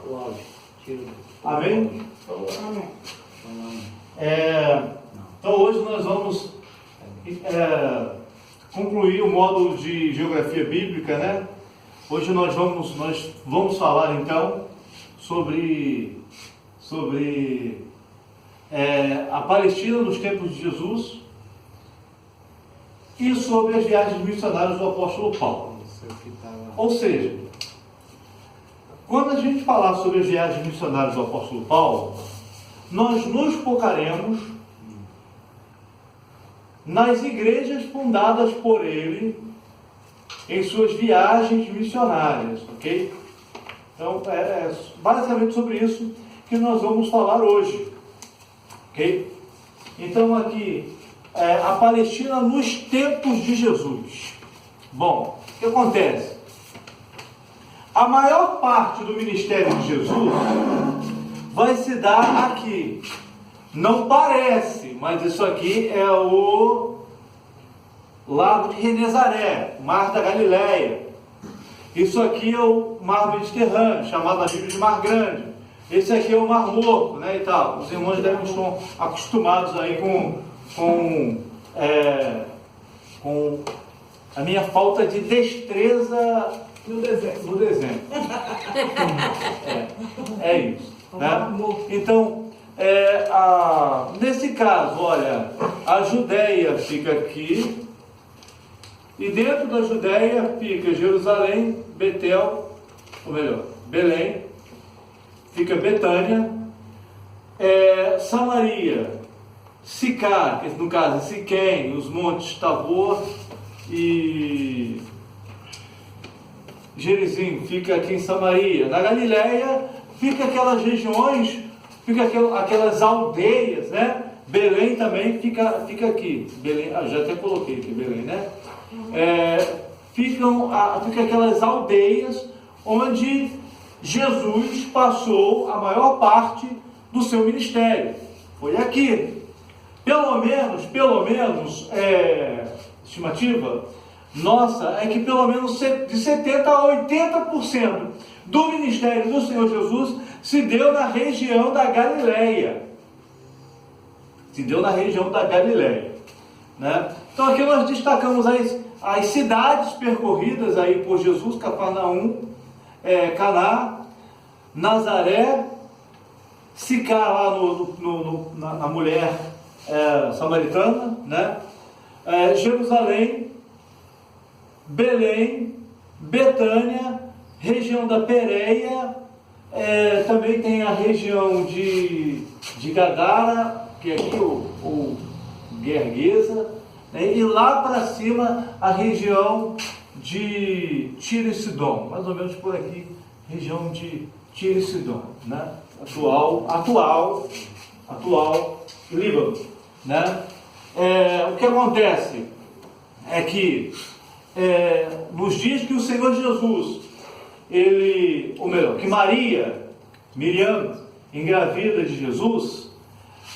O áudio. Amém? Amém. Então hoje nós vamos concluir o módulo de Geografia Bíblica, né? Hoje nós vamos falar então sobre a Palestina nos tempos de Jesus e sobre as viagens missionárias do apóstolo Paulo. Ou seja, quando a gente falar sobre as viagens missionárias do apóstolo Paulo, nós nos focaremos nas igrejas fundadas por ele em suas viagens missionárias, ok? Então, é basicamente sobre isso que nós vamos falar hoje, ok? Então, aqui, a Palestina nos tempos de Jesus. Bom, o que acontece? A maior parte do ministério de Jesus vai se dar aqui. Não parece, mas isso aqui é o Lago de Genezaré, Mar da Galileia. Isso aqui é o Mar Mediterrâneo, chamado na Bíblia de Mar Grande. Esse aqui é o Mar Morto, né, e tal. Os irmãos devem estar acostumados aí com a minha falta de destreza no desenho. É isso, né? Então, nesse caso, olha, a Judéia fica aqui, e dentro da Judéia fica Jerusalém, Betel, ou melhor, Belém, fica Betânia, Samaria, Sicar, que no caso é Siquém, os montes Tabor e Gerizim, fica aqui em Samaria. Na Galileia fica aquelas regiões, fica aquelas aldeias, né? Belém também fica aqui. Belém, já até coloquei aqui Belém, né? Fica aquelas aldeias onde Jesus passou a maior parte do seu ministério. Foi aqui. Pelo menos, estimativa nossa é que pelo menos de 70% a 80% do ministério do Senhor Jesus se deu na região da Galileia. Né? Então aqui nós destacamos as cidades percorridas aí por Jesus: Cafarnaum, Caná, Nazaré, Sicar lá na mulher samaritana, né? Jerusalém, Belém, Betânia, região da Pérea, também tem a região de Gadara, que é aqui o Gergesa, né? E lá para cima a região de Tiro e Sidom, mais ou menos por aqui, região de Tiro e Sidom, né? Atual Líbano, né? O que acontece é que nos dias que o Senhor Jesus, que Miriam, engravida de Jesus,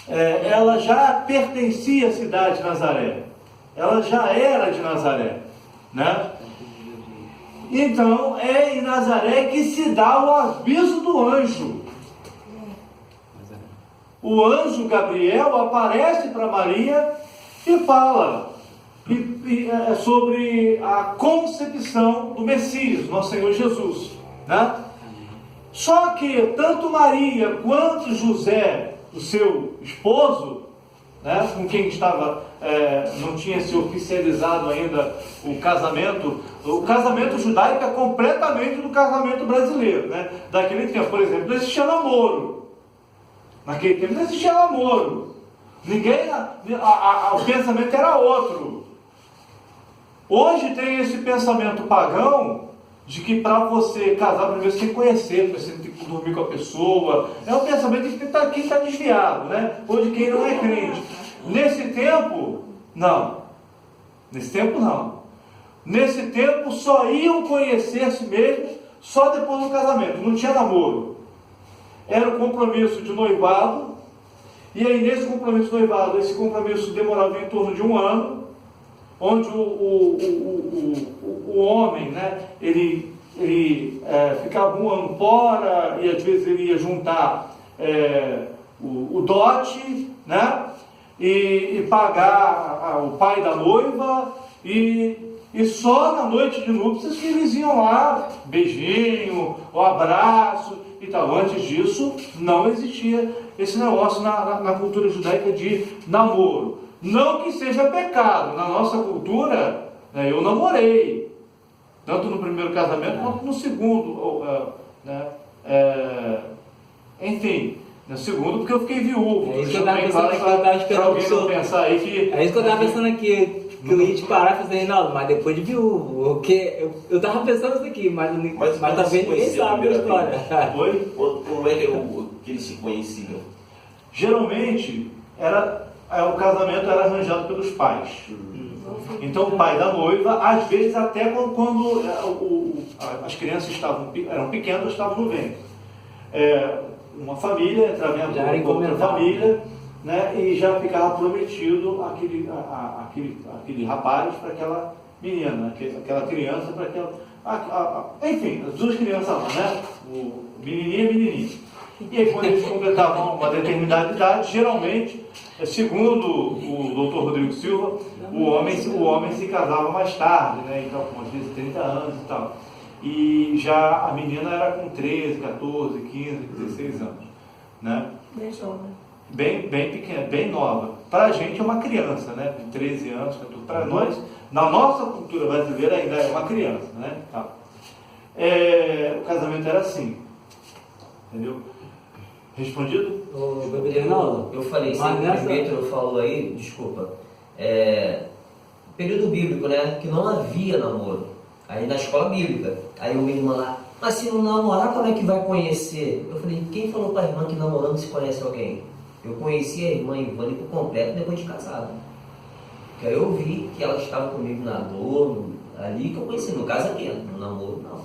ela já pertencia à cidade de Nazaré, ela já era de Nazaré, né? Então é em Nazaré que se dá o aviso do anjo. O anjo Gabriel aparece para Maria e fala sobre a concepção do Messias, nosso Senhor Jesus, né? Só que tanto Maria quanto José, o seu esposo, né, com quem estava, não tinha se oficializado ainda o casamento judaico é completamente do casamento brasileiro, né? Daquele tempo, por exemplo, não existia namoro. Naquele tempo não existia namoro. O pensamento era outro. Hoje tem esse pensamento pagão de que para você casar primeiro você tem que conhecer, você tem que dormir com a pessoa. É um pensamento que quem está desviado, né? Ou de quem não é crente. Nesse tempo, não. Nesse tempo só iam conhecer-se mesmo só depois do casamento. Não tinha namoro. Era o compromisso de noivado. E aí nesse compromisso de noivado, esse compromisso demorava em torno de 1 ano, onde o homem, né, ele ele ficava um ano fora e às vezes ele ia juntar o dote, né? E pagar o pai da noiva e só na noite de núpcias que eles iam lá, beijinho, o abraço e tal. Antes disso, não existia esse negócio na cultura judaica de namoro. Não que seja pecado, na nossa cultura, eu namorei, tanto no primeiro casamento quanto no segundo, enfim, no segundo porque eu fiquei viúvo. É isso que eu estava pensando aqui, eu estava esperando o senhor. Pensar aí que, é isso que eu estava pensando aqui, que eu ia te parar e fazer, Reinaldo, mas depois de viúvo, porque eu estava pensando isso aqui, mas talvez ninguém sabe a história. Oi? Como é que eles se conheciam? Geralmente, o casamento era arranjado pelos pais. Então, o pai da noiva, às vezes até quando as crianças eram pequenas, estavam no ventre. Uma família entrava em outra família, né, e já ficava prometido aquele rapaz para aquela menina, aquela criança para aquela... enfim, as duas crianças lá, né? O menininho e a menininha. E aí, quando eles completavam uma determinada idade, geralmente, segundo o doutor Rodrigo Silva, o homem se casava mais tarde, né? Então, com às vezes 30 anos e tal. E já a menina era com 13, 14, 15, 16 anos, né? Bem jovem. Bem pequena, bem nova. Para a gente é uma criança, né? Com 13 anos, para nós, na nossa cultura brasileira ainda é uma criança, né? Tá. O casamento era assim, entendeu? Respondido? Eu falei, sempre Pedro falou aí, desculpa, período bíblico, né? Que não havia namoro. Aí na escola bíblica, aí o menino lá, mas se não namorar, como é que vai conhecer? Eu falei, quem falou para a irmã que namorando se conhece alguém? Eu conheci a irmã Ivane por completo depois de casado. Porque aí eu vi que ela estava comigo na dor, ali que eu conheci, no casamento, no namoro não.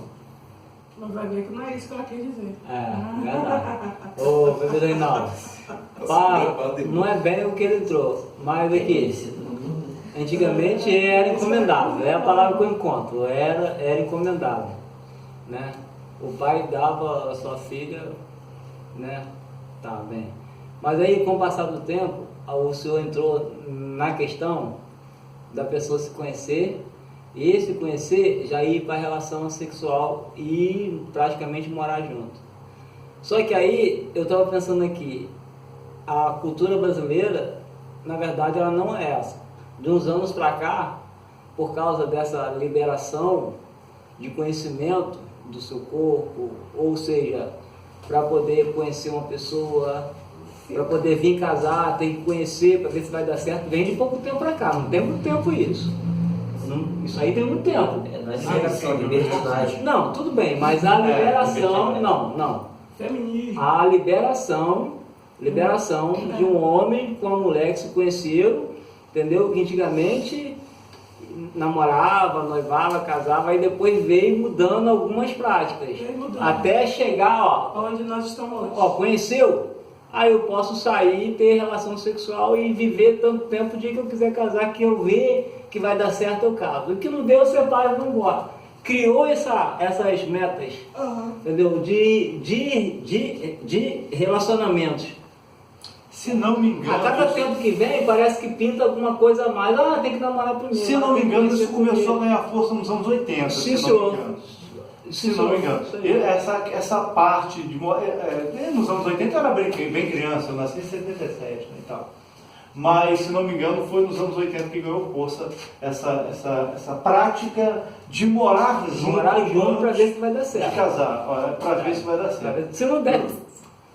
Mas vai ver que não é isso que ela quer dizer. Verdade. Ô, bebê Reinaldo, não é bem o que ele trouxe, mas aqui, antigamente era encomendável, é a palavra que eu encontro, era encomendável, né? O pai dava a sua filha, né? Tá bem. Mas aí, com o passar do tempo, o senhor entrou na questão da pessoa se conhecer, e esse conhecer já ir para a relação sexual e praticamente morar junto. Só que aí, eu estava pensando aqui, a cultura brasileira, na verdade, ela não é essa. De uns anos para cá, por causa dessa liberação de conhecimento do seu corpo, ou seja, para poder conhecer uma pessoa, para poder vir casar, tem que conhecer para ver se vai dar certo, vem de pouco tempo para cá, não tem muito tempo isso. Isso aí tem muito tempo. Não é liberação, libertinagem. Não, tudo bem, mas a liberação, não. Feminismo. A liberação de um homem com uma mulher que se conheceram, entendeu? Que antigamente namorava, noivava, casava, e depois veio mudando algumas práticas. Até chegar, onde nós estamos hoje. Conheceu? Aí eu posso sair, ter relação sexual e viver tanto tempo, o dia que eu quiser casar, que eu ver que vai dar certo, eu caso. O que não deu, separa e vai embora. Criou essas metas, entendeu? De relacionamentos. Se não me engano... A cada tempo que vem, parece que pinta alguma coisa a mais. Tem que namorar primeiro. Se não me engano, isso começou a ganhar força nos anos 80. Sim, senhor. Se não me engano. Essa parte de... nos anos 80 eu era bem criança, eu nasci em 77, né, e tal. Mas, se não me engano, foi nos anos 80 que ganhou força essa prática de morar junto para ver se vai dar certo. De casar, para ver se vai dar certo. Se não der.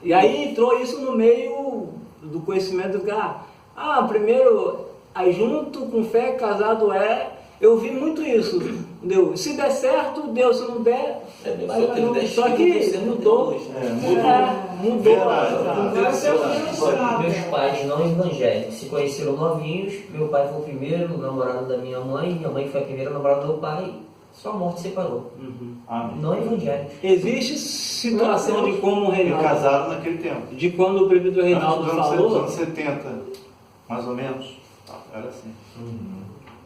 E aí entrou isso no meio do conhecimento do cara. Primeiro, aí junto com fé, casado eu vi muito isso, entendeu? Se der certo, deu, se não der, só que mudou. Mudou. Meus pais não evangélicos se conheceram novinhos, meu pai foi o primeiro namorado da minha mãe foi a primeira namorada do meu pai, só a morte separou. Não evangélicos. Existe situação de como o Reinaldo... casaram naquele tempo. De quando o presbítero Reinaldo falou... Nos anos 70, mais ou menos, era assim.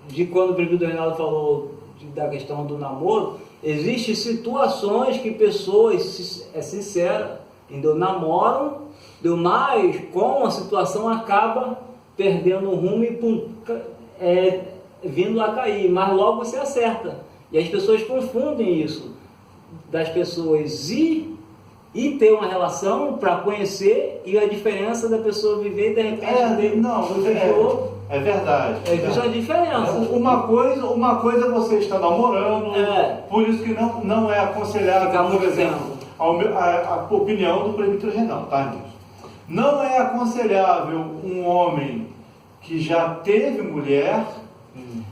De quando o presbítero Reinaldo falou da questão do namoro, Existem situações que pessoas sinceras, ainda namoram, mas com a situação acaba perdendo o rumo e vindo a cair, mas logo se acerta. E as pessoas confundem isso, das pessoas ir ter uma relação para conhecer e a diferença da pessoa viver e de repente é verdade. Existe uma diferença. Uma coisa é você estar namorando, por isso que não é aconselhável, por exemplo, a opinião do presbítero Reinaldo, tá, irmãos? Não é aconselhável um homem que já teve mulher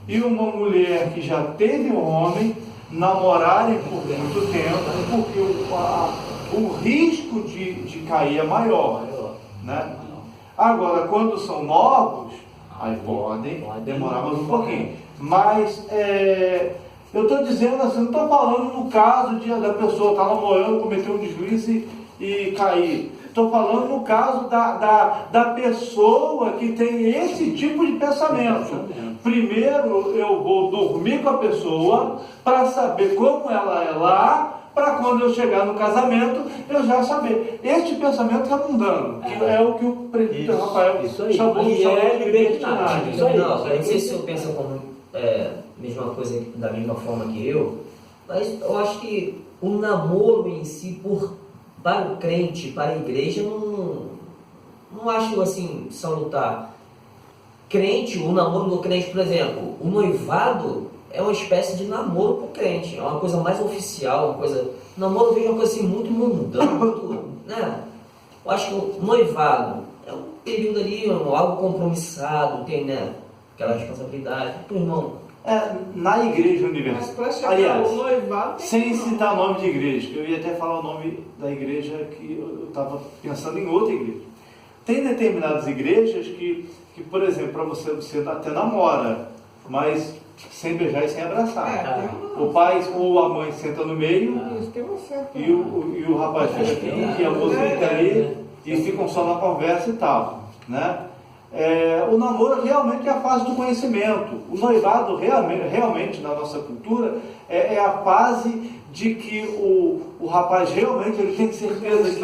e uma mulher que já teve um homem namorarem por muito tempo, porque o risco de cair é maior, né? Agora, quando são novos, aí podem demorar mais um pouquinho. Mas eu estou dizendo assim, não estou falando no caso da pessoa estar namorando, cometer um deslize e cair. Estou falando no caso da pessoa que tem esse tipo de pensamento. Primeiro eu vou dormir com a pessoa para saber como ela é lá, para quando eu chegar no casamento eu já saber. Este pensamento está mudando, que é o que o presbítero Rafael chamou de libertinagem. Não sei se eu penso como mesma coisa, da mesma forma que eu, mas eu acho que o namoro em si, para o crente, para a igreja, não acho assim salutar. Crente, o namoro do crente, por exemplo, o noivado é uma espécie de namoro para o crente, é uma coisa mais oficial, uma coisa. O namoro eu vejo uma coisa assim muito mundana, muito, né? Eu acho que o noivado é um período ali, algo compromissado, tem, né? Aquela responsabilidade. Então, irmão, na igreja Mas universal. para chegar Aliás, ao noivado, sem citar nome de igreja, eu ia até falar o nome da igreja que eu estava pensando em outra igreja. Tem determinadas igrejas que por exemplo, para você até namora, mas sem beijar e sem abraçar. O pai ou a mãe senta no meio e o rapaz fica aqui, e a moça fica ali e ficam só na conversa e tal, né? O namoro realmente é a fase do conhecimento. O noivado realmente na nossa cultura é a fase de que o rapaz realmente ele tem certeza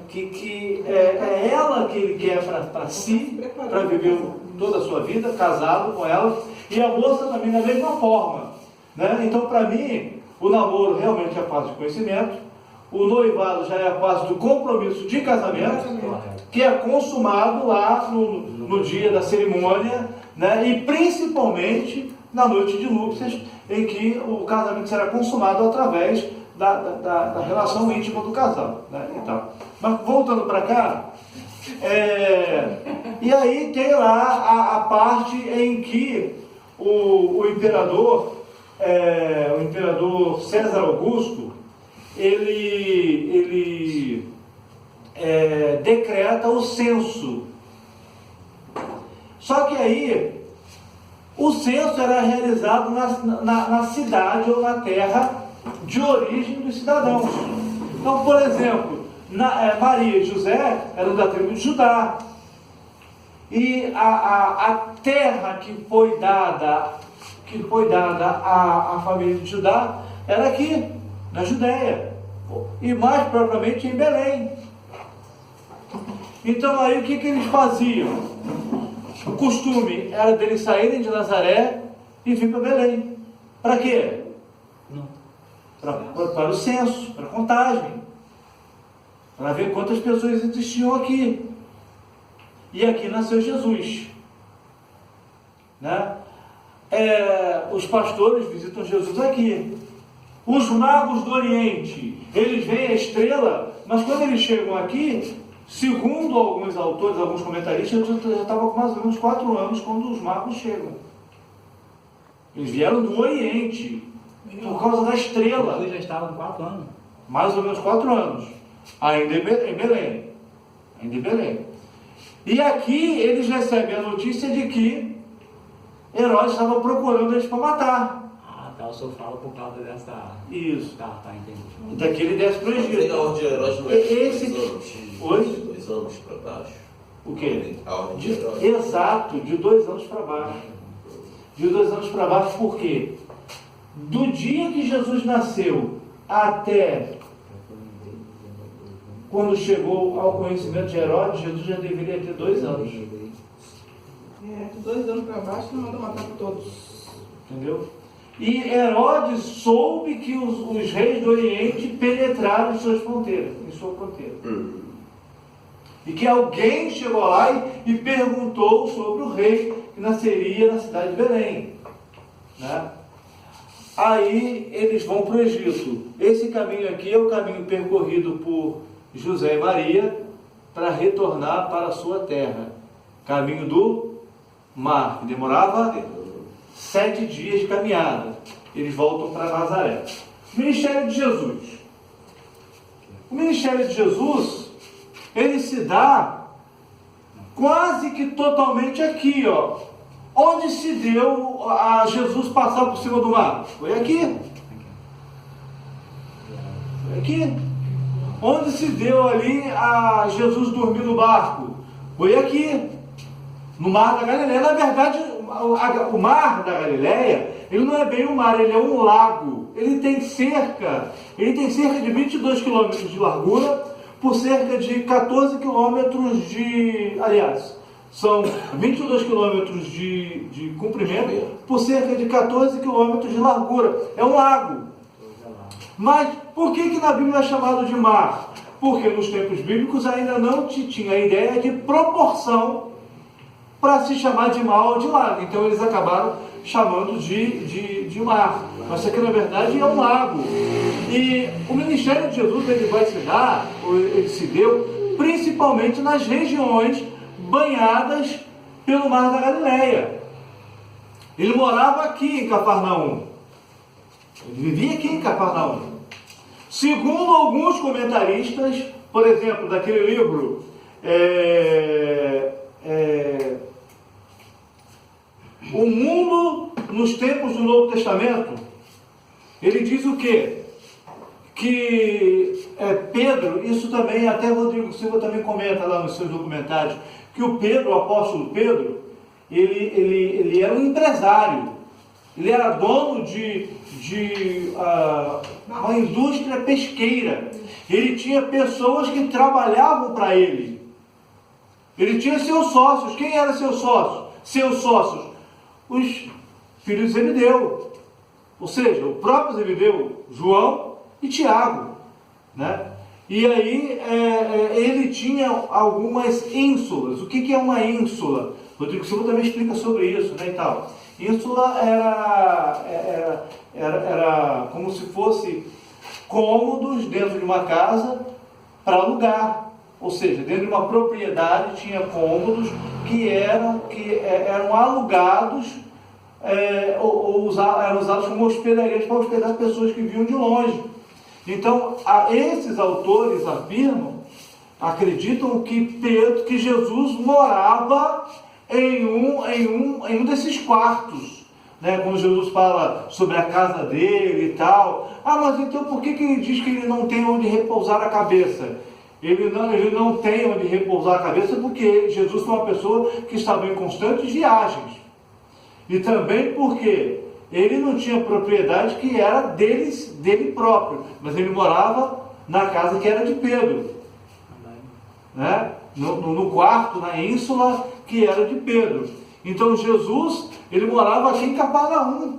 que é ela que ele quer para si, para viver toda a sua vida, casado com ela, e a moça também da mesma forma, né? Então, para mim, o namoro realmente é a fase de conhecimento, o noivado já é a fase do compromisso de casamento, que é consumado lá no dia da cerimônia, né? E principalmente na noite de núpcias, em que o casamento será consumado através da relação íntima do casal, né? Então, mas voltando para cá, e aí tem lá a parte em que o imperador César Augusto, ele decreta o censo. Só que aí o censo era realizado na cidade ou na terra de origem dos cidadãos. Então, por exemplo, Maria e José eram da tribo de Judá. E a terra que foi dada à família de Judá era aqui, na Judéia. E mais propriamente em Belém. Então aí o que eles faziam? O costume era deles saírem de Nazaré e vir para Belém. Para quê? Para o censo, para a contagem. Para ver quantas pessoas existiam aqui. E aqui nasceu Jesus. Né? Os pastores visitam Jesus aqui. Os magos do Oriente, eles veem a estrela, mas quando eles chegam aqui, segundo alguns autores, alguns comentaristas, eu já estava com mais ou menos 4 anos quando os magos chegam. Eles vieram do Oriente, por causa da estrela. Eu já estava com 4 anos. Mais ou menos 4 anos. Ainda em Belém. Ainda em Belém. E aqui eles recebem a notícia de que Herodes estava procurando eles para matar. O senhor fala por causa dessa... Isso. Tá, entendi. Daqui ele desce para o Egito. Vem da ordem de Herodes não é Esse... 2 anos. Oi? De 2 anos para baixo. O quê? A ordem de Herodes. Exato, de 2 anos para baixo. De 2 anos para baixo, por quê? do dia que Jesus nasceu até quando chegou ao conhecimento de Herodes, Jesus já deveria ter 2 anos. 2 anos para baixo, não manda matar todos. Entendeu? E Herodes soube que os reis do Oriente penetraram em sua fronteira. E que alguém chegou lá e perguntou sobre o rei que nasceria na cidade de Belém. Né? Aí eles vão para o Egito. Esse caminho aqui é o caminho percorrido por José e Maria para retornar para a sua terra. Caminho do mar, que demorava 7 dias de caminhada. Eles voltam para Nazaré. Ministério de Jesus. O ministério de Jesus, ele se dá quase que totalmente aqui, ó. Onde se deu a Jesus passar por cima do mar? Foi aqui. Foi aqui. Onde se deu ali a Jesus dormir no barco? Foi aqui. No Mar da Galileia. Na verdade, o Mar da Galileia, ele não é bem um mar, ele é um lago. Ele tem cerca de 22 quilômetros de largura por cerca de 14 quilômetros de... Aliás, são 22 quilômetros de comprimento por cerca de 14 quilômetros de largura. É um lago. Mas por que na Bíblia é chamado de mar? Porque nos tempos bíblicos ainda não tinha a ideia de proporção para se chamar de mar ou de lago. Então eles acabaram chamando de mar. Mas isso aqui na verdade é um lago. E o ministério de Jesus ele se deu principalmente nas regiões banhadas pelo Mar da Galileia. Ele morava aqui em Cafarnaum. Ele vivia aqui em Cafarnaum. Segundo alguns comentaristas, por exemplo, daquele livro O Mundo nos Tempos do Novo Testamento, ele diz o quê? Que Pedro, isso também, até Rodrigo Silva também comenta lá nos seus documentários, que o Pedro, o apóstolo Pedro, ele era um empresário, ele era dono de uma indústria pesqueira, ele tinha pessoas que trabalhavam para ele, ele tinha seus sócios. Quem eram seus sócios? Seus sócios, os filhos de Zebedeu, ou seja, o próprio Zebedeu, João e Tiago, né? E aí ele tinha algumas ínsulas. O que é uma ínsula? Rodrigo Silva também explica sobre isso, né, e tal. Ínsula era como se fosse cômodos dentro de uma casa para alugar. Ou seja, dentro de uma propriedade tinha cômodos que eram alugados ou eram usados como hospedarias para hospedar pessoas que vinham de longe. Então, esses autores acreditam que Jesus morava em um desses quartos, né? Quando Jesus fala sobre a casa dele e tal. Mas então por que ele diz que ele não tem onde repousar a cabeça? Ele não tem onde repousar a cabeça porque Jesus foi uma pessoa que estava em constantes viagens. E também porque ele não tinha propriedade que era dele próprio, mas ele morava na casa que era de Pedro, né? No quarto, na ínsula que era de Pedro. Então Jesus, ele morava aqui em Cafarnaum.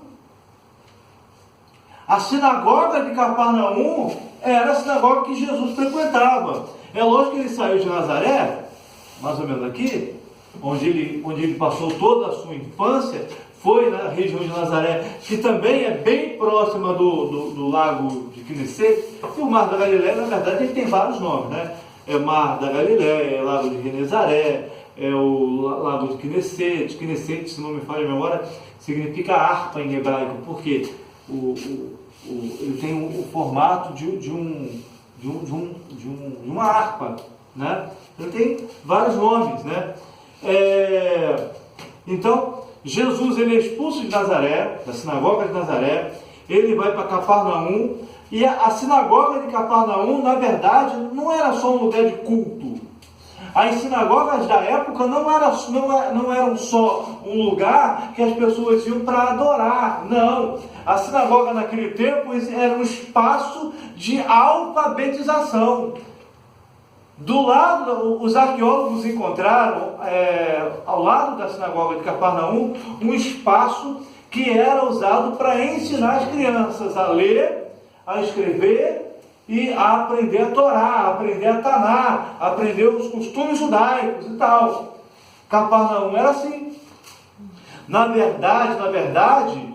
A sinagoga de Cafarnaum era a sinagoga que Jesus frequentava. É lógico que ele saiu de Nazaré, mais ou menos aqui, onde ele passou toda a sua infância, foi na região de Nazaré, que também é bem próxima do lago de Quinécet. E o Mar da Galileia, na verdade, ele tem vários nomes, né? É Mar da Galileia, é Lago de Genezaré, é o Lago de Quinécet. Quinécet, se não me falha a memória, significa harpa em hebraico, porque ele tem o formato de uma harpa, né? Ele tem vários nomes, né? Então, Jesus, ele é expulso de Nazaré, da sinagoga de Nazaré, ele vai para Cafarnaum, e a sinagoga de Cafarnaum, na verdade, não era só um lugar de culto. As sinagogas da época não eram só um lugar que as pessoas iam para adorar, não. A sinagoga naquele tempo era um espaço de alfabetização. Do lado, os arqueólogos encontraram, ao lado da sinagoga de Cafarnaum, um espaço que era usado para ensinar as crianças a ler, a escrever e a aprender a Torá, a aprender a Taná, a aprender os costumes judaicos e tal. Cafarnaum era assim. Na verdade,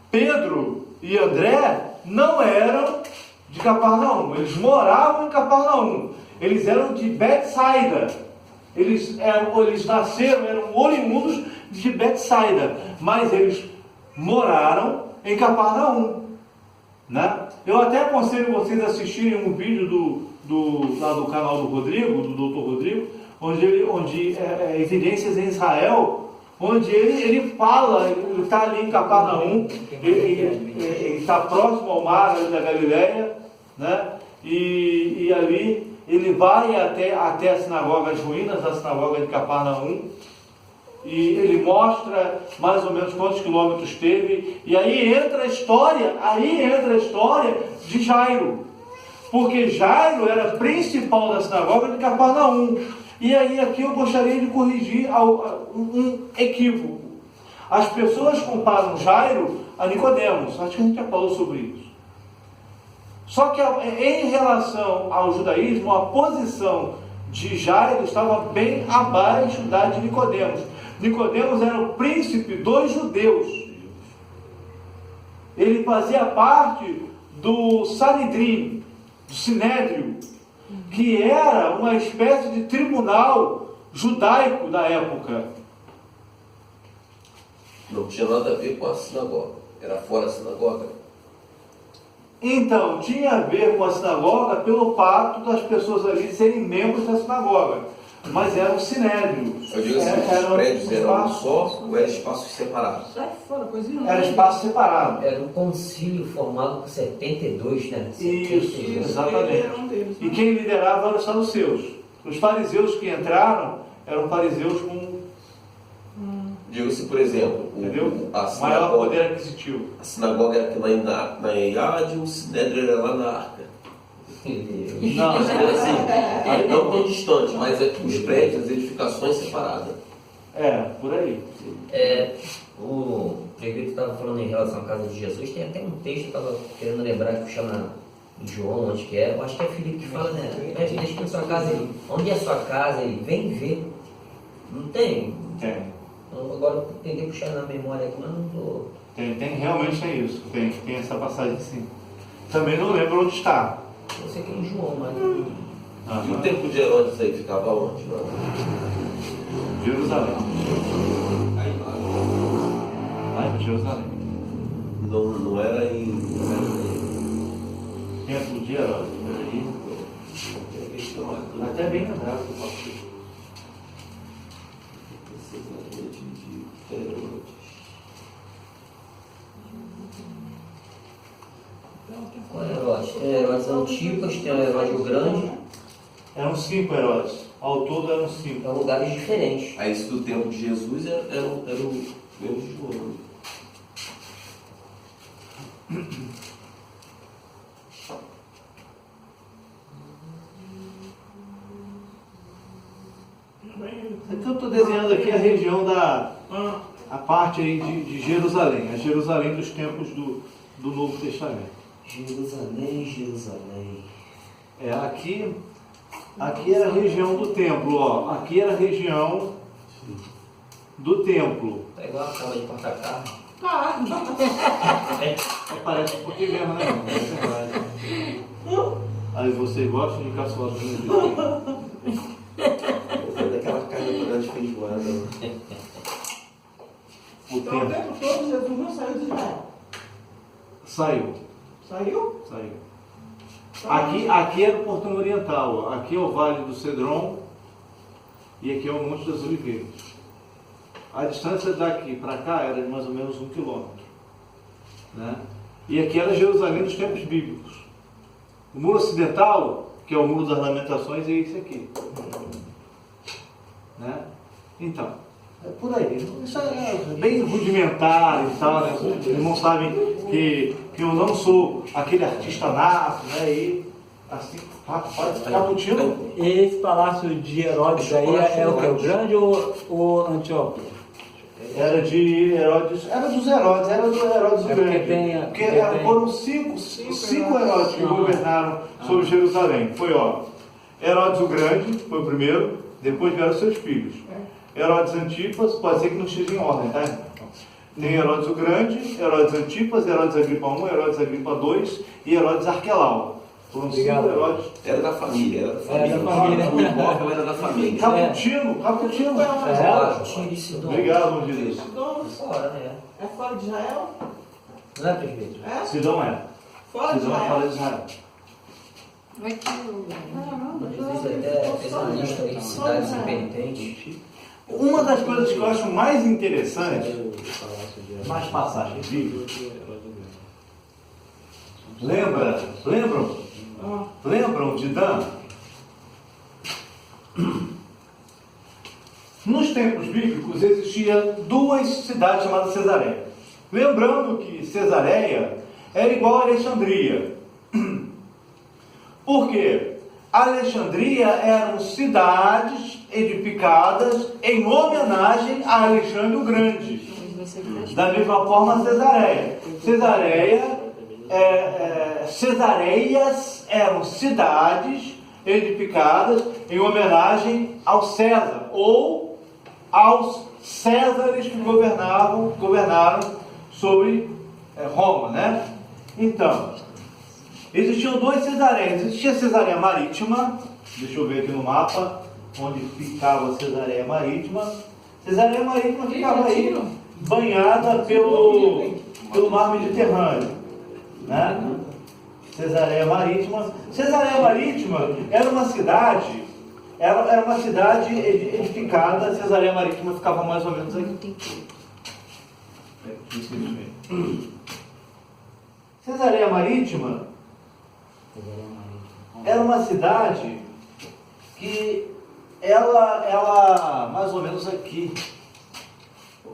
Pedro e André não eram de Cafarnaum, eles moravam em Cafarnaum, eles eram de Betsaida, eles nasceram, eram oriundos de Betsaida, mas eles moraram em Cafarnaum, né? Eu até aconselho vocês a assistirem um vídeo lá do canal do Rodrigo, do Dr. Rodrigo, onde Evidências em Israel, onde ele fala, ele está ali em Cafarnaum, ele está próximo ao mar ali da Galileia, né? E ali ele vai até a sinagoga, as ruínas da sinagoga de Cafarnaum, e ele mostra mais ou menos quantos quilômetros teve, e aí entra a história de Jairo, porque Jairo era principal da sinagoga de Cafarnaum. E aí aqui eu gostaria de corrigir um equívoco. As pessoas comparam Jairo a Nicodemos, acho que a gente já falou sobre isso. Só que em relação ao judaísmo, a posição de Jairo estava bem abaixo da de Nicodemos. Nicodemos era o príncipe dos judeus. Ele fazia parte do Sanedrim, do Sinédrio, que era uma espécie de tribunal judaico da época. Não tinha nada a ver com a sinagoga. Era fora da sinagoga. Então, tinha a ver com a sinagoga pelo fato das pessoas ali serem membros da sinagoga. Mas era um sinédrio. Eu digo assim, os prédios eram um só ou eram espaços separados? Sai fora, coisinha. Era espaço separado. Era um concílio formado por 72, né? Isso, 72. exatamente. Ele era um deles, né? E quem liderava eram os saduceus. Os fariseus que entraram eram fariseus com, Digo-se, por exemplo, entendeu? a Maior poder sinagoga, aquisitivo. a sinagoga era aqui na Iade, o Sinédrio era lá na Arca. Não, Assim, não tão distante, mas os prédios, as edificações separadas. por aí. O prefeito estava falando em relação à casa de Jesus, tem até um texto, eu estava querendo lembrar que chama João, onde que é, eu acho que é Filipe que fala, né? Deixa que a sua casa aí. Onde é a sua casa aí? Vem ver. Não tem? Tem. Agora eu tentei puxar na memória aqui, mas não estou. Tem, realmente é isso. Tem essa passagem sim. Também não lembro onde está. Eu sei que é em João, mas. E o templo de Herodes aí ficava onde? Jerusalém. Aí lá. Lá em Jerusalém. Não era em. Templo de Herodes. Peraí. Até bem lembrado que eu posso dizer. Qual é Herodes? Tem Herodes Antipas, tem o Herodes o Grande. Eram 5 Herodes. Ao todo eram 5. São lugares diferentes. Aí isso do tempo de Jesus era o mesmo de João. Então eu estou desenhando aqui a região a parte aí de Jerusalém, a Jerusalém dos tempos do Novo Testamento. Jerusalém. Aqui era a região do templo, ó. Aqui era a região do templo. Tá igual a cama de porta-carro. Tá. Parece um pouquinho mesmo, né? É verdade. Aí vocês gostam de caçoar dos meus Daquela carne grande de feijoada. O Então o templo tempo todo Jesus não saiu de Israel. saiu. Saiu? Aqui é o Portão Oriental, ó. Aqui é o Vale do Cedron e aqui é o Monte das Oliveiras. A distância daqui para cá era de mais ou menos 1 quilômetro, né? E aqui era Jerusalém dos tempos bíblicos. O muro ocidental, que é o muro das lamentações, é esse aqui. né? Então, é por aí. Isso é bem rudimentar e tal, né? Os irmãos sabem que eu não sou aquele artista nato, né? E assim, Caputino. Esse palácio de Herodes aí é o que? O grande ou Antíoco? Era de Herodes, era dos Herodes, era do Herodes o Grande. Porque foram cinco Herodes que governaram sobre Jerusalém. Foi, Herodes o Grande, foi o primeiro, depois vieram seus filhos. Herodes Antipas, pode ser que não esteja em ordem, tá? Tem Herodes o Grande, Herodes Antipas, Herodes Agripa I, Herodes Agripa II e Herodes Arquelau. Foram cinco Herodes. Era da família, Era da família. O imóvel era da família. Caputino. Tire esse dom. Obrigado, bom dia. Fora, né? É fora de Israel? Não é, presbítero? É? Sidão é. Fora de Sidão é Israel? fora de Israel. Jesus até fez uma lista aí de cidades impenitentes. Uma das coisas que eu acho mais interessantes, mais passagens bíblicas, lembram de Dan? Nos tempos bíblicos existiam duas cidades chamadas Cesareia. Lembrando que Cesareia era igual a Alexandria. Por quê? Alexandria eram cidades edificadas em homenagem a Alexandre o Grande. Da mesma forma, Cesareias eram cidades edificadas em homenagem ao César, ou aos Césares que governaram sobre Roma, né? Então, existiam duas Cesareias. Existia a Cesareia Marítima, deixa eu ver aqui no mapa, onde ficava a Cesareia Marítima. Cesareia Marítima ficava aí, banhada pelo mar Mediterrâneo, né? Cesareia Marítima. Cesareia Marítima era uma cidade edificada. Cesareia Marítima ficava mais ou menos aqui. Cesareia Marítima era uma cidade que ela mais ou menos aqui.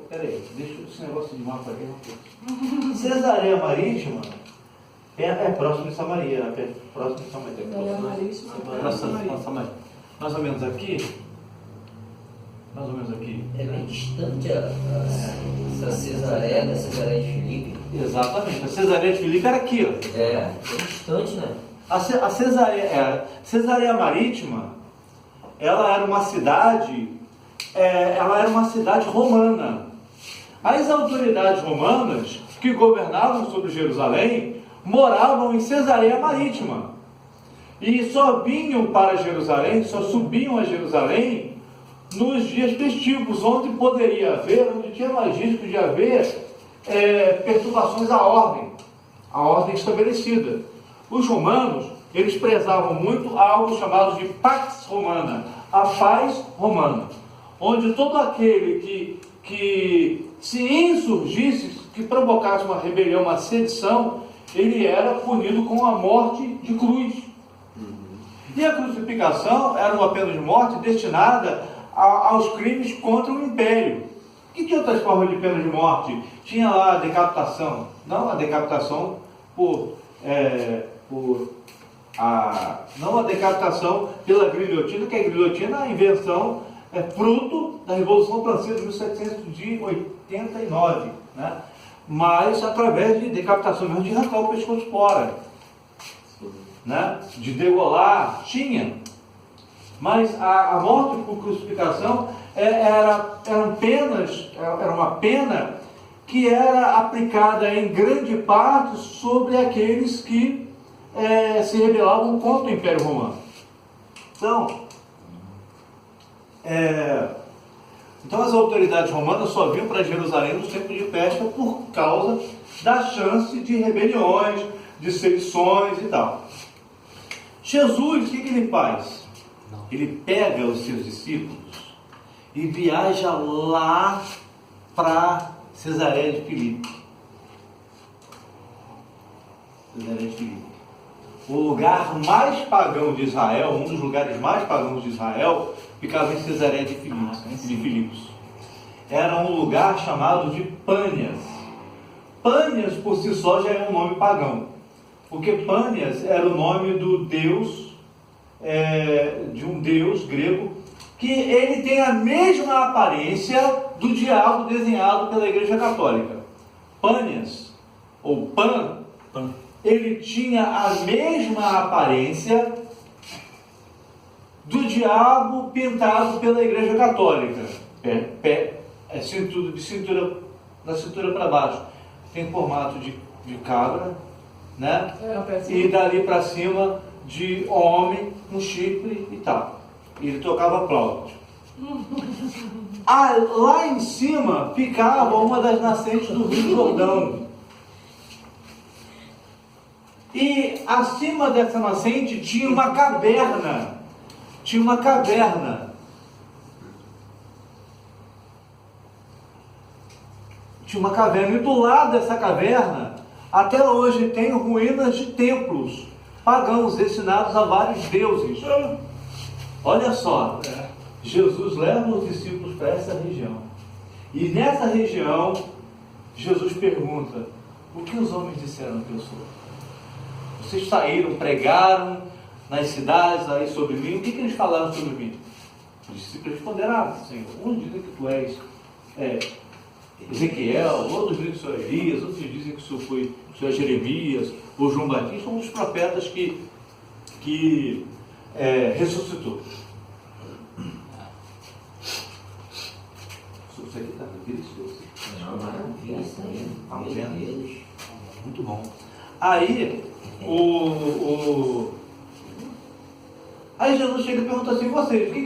Peraí, deixa esse negócio de mapa aqui. Cesareia Marítima é próximo de Samaria, né? Próximo de Samaria. Mais ou menos aqui. Mais ou menos aqui. É bem distante essa Cesareia da Cesareia de Filipe. Exatamente. A Cesareia de Filipe era aqui, ó. É distante, né? A Cesareia Marítima, ela era uma cidade romana. As autoridades romanas que governavam sobre Jerusalém moravam em Cesareia Marítima e só vinham para Jerusalém, só subiam a Jerusalém nos dias festivos, onde tinha mais risco de haver perturbações à ordem estabelecida. Os romanos, eles prezavam muito algo chamado de Pax Romana, a paz romana, onde todo aquele que se insurgisse, que provocasse uma rebelião, uma sedição, ele era punido com a morte de cruz. E a crucificação era uma pena de morte destinada aos crimes contra o império. Que outras formas de pena de morte? Tinha lá a decapitação. Não a decapitação não a decapitação pela guilhotina, que a guilhotina é a invenção, fruto da Revolução Francesa de 1789, né? Mas através de decapitação mesmo, de arrancar o pescoço fora, né? De degolar, tinha. Mas a morte por crucificação era uma pena que era aplicada em grande parte sobre aqueles que se rebelavam contra o Império Romano. Então as autoridades romanas só vinham para Jerusalém nos tempos de festa por causa da chance de rebeliões, de sedições e tal. Jesus, o que ele faz? Ele pega os seus discípulos e viaja lá para Cesareia de Filipe. o lugar mais pagão de Israel, um dos lugares mais pagãos de Israel, ficava em Cesaré de Filipos. Era um lugar chamado de Pânias. Pânias por si só já é um nome pagão, porque Pânias era o nome do deus, de um deus grego, que ele tem a mesma aparência do diabo desenhado pela Igreja Católica. Pânias, ou Pan, ele tinha a mesma aparência do diabo pintado pela Igreja Católica. Da cintura para baixo. Tem formato de cabra, né? E dali para cima de homem, um chifre e tal. E ele tocava flauta. Lá em cima ficava uma das nascentes do Rio Jordão. E acima dessa nascente tinha uma caverna. Tinha uma caverna. Tinha uma caverna. E do lado dessa caverna, até hoje tem ruínas de templos pagãos destinados a vários deuses. Olha só, Jesus leva os discípulos para essa região. E nessa região, Jesus pergunta: o que os homens disseram que eu sou? Vocês saíram, pregaram nas cidades aí sobre mim, o que eles falaram sobre mim? Os discípulos responderam: Senhor, uns dizem que tu és Ezequiel, outros dizem que o senhor é Elias, outros dizem que o senhor é Jeremias, ou João Batista, um dos profetas que ressuscitou. Isso aqui está delicioso. Maravilha, isso aí. Tá Meu vendo? Deus. Muito bom. Aí, aí Jesus chega e pergunta assim: vocês, o que